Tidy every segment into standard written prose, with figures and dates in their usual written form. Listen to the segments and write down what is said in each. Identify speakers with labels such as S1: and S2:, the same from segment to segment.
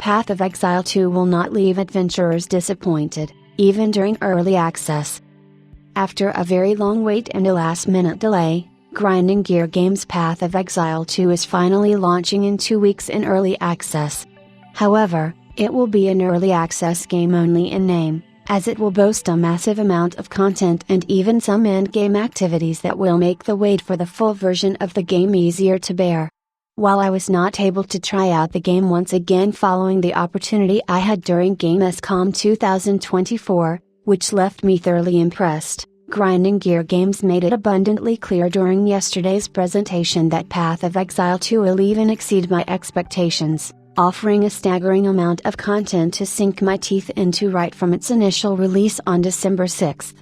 S1: Path of Exile 2 will not leave adventurers disappointed, even during early access. After a very long wait and a last-minute delay, Grinding Gear Games' Path of Exile 2 is finally launching in 2 weeks in early access. However, it will be an early access game only in name, as it will boast a massive amount of content and even some endgame activities that will make the wait for the full version of the game easier to bear. While I was not able to try out the game once again following the opportunity I had during Gamescom 2024, which left me thoroughly impressed, Grinding Gear Games made it abundantly clear during yesterday's presentation that Path of Exile 2 will even exceed my expectations, offering a staggering amount of content to sink my teeth into right from its initial release on December 6th.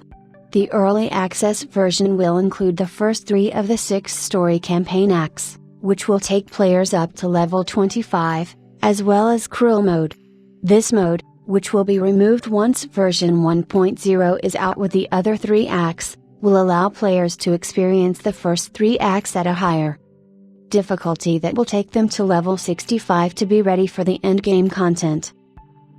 S1: The early access version will include the first 3 of the 6 story campaign acts, which will take players up to level 25, as well as Cruel Mode. This mode, which will be removed once version 1.0 is out with the other 3 acts, will allow players to experience the first 3 acts at a higher difficulty that will take them to level 65 to be ready for the endgame content.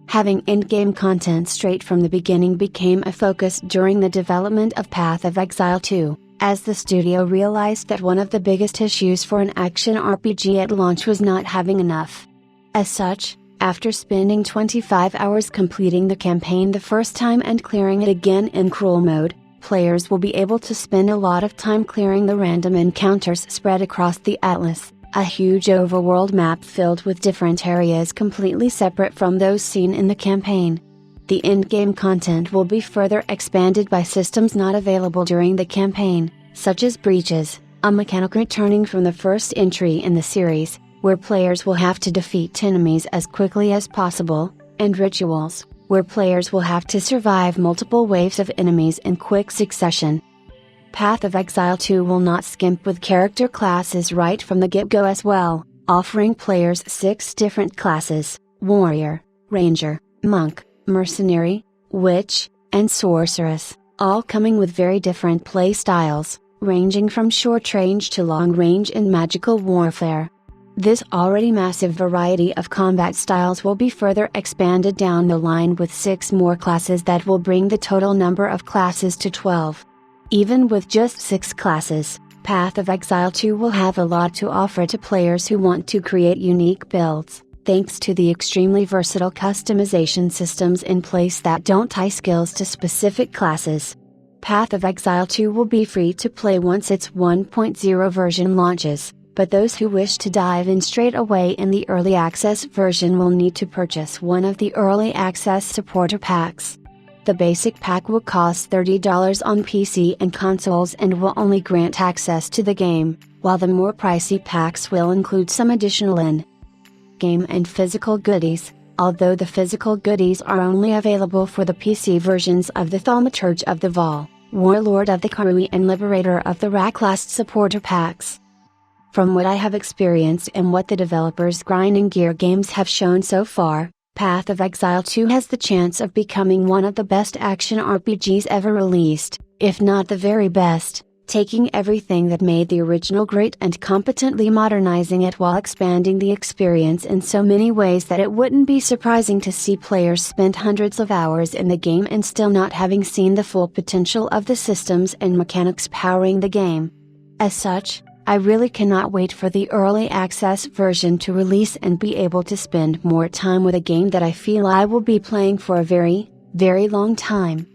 S1: Having endgame content straight from the beginning became a focus during the development of Path of Exile 2, as the studio realized that one of the biggest issues for an action RPG at launch was not having enough. As such, after spending 25 hours completing the campaign the first time and clearing it again in Cruel Mode, players will be able to spend a lot of time clearing the random encounters spread across the Atlas, a huge overworld map filled with different areas completely separate from those seen in the campaign. The endgame content will be further expanded by systems not available during the campaign, such as breaches, a mechanic returning from the first entry in the series, where players will have to defeat enemies as quickly as possible, and rituals, where players will have to survive multiple waves of enemies in quick succession. Path of Exile 2 will not skimp with character classes right from the get-go as well, offering players 6 different classes: Warrior, Ranger, Monk, Mercenary, Witch, and Sorceress, all coming with very different play styles, ranging from short range to long range in magical warfare. This already massive variety of combat styles will be further expanded down the line with 6 more classes that will bring the total number of classes to 12. Even with just 6 classes, Path of Exile 2 will have a lot to offer to players who want to create unique builds, thanks to the extremely versatile customization systems in place that don't tie skills to specific classes. Path of Exile 2 will be free to play once its 1.0 version launches, but those who wish to dive in straight away in the early access version will need to purchase one of the early access supporter packs. The basic pack will cost $30 on PC and consoles and will only grant access to the game, while the more pricey packs will include some additional in-game and physical goodies, although the physical goodies are only available for the PC versions of the Thaumaturge of the Vaal, Warlord of the Karui and Liberator of the Racklast supporter packs. From what I have experienced and what the developers Grinding Gear Games have shown so far, Path of Exile 2 has the chance of becoming one of the best action RPGs ever released, if not the very best, taking everything that made the original great and competently modernizing it while expanding the experience in so many ways that it wouldn't be surprising to see players spend hundreds of hours in the game and still not having seen the full potential of the systems and mechanics powering the game. As such, I really cannot wait for the early access version to release and be able to spend more time with a game that I feel I will be playing for a very, very long time.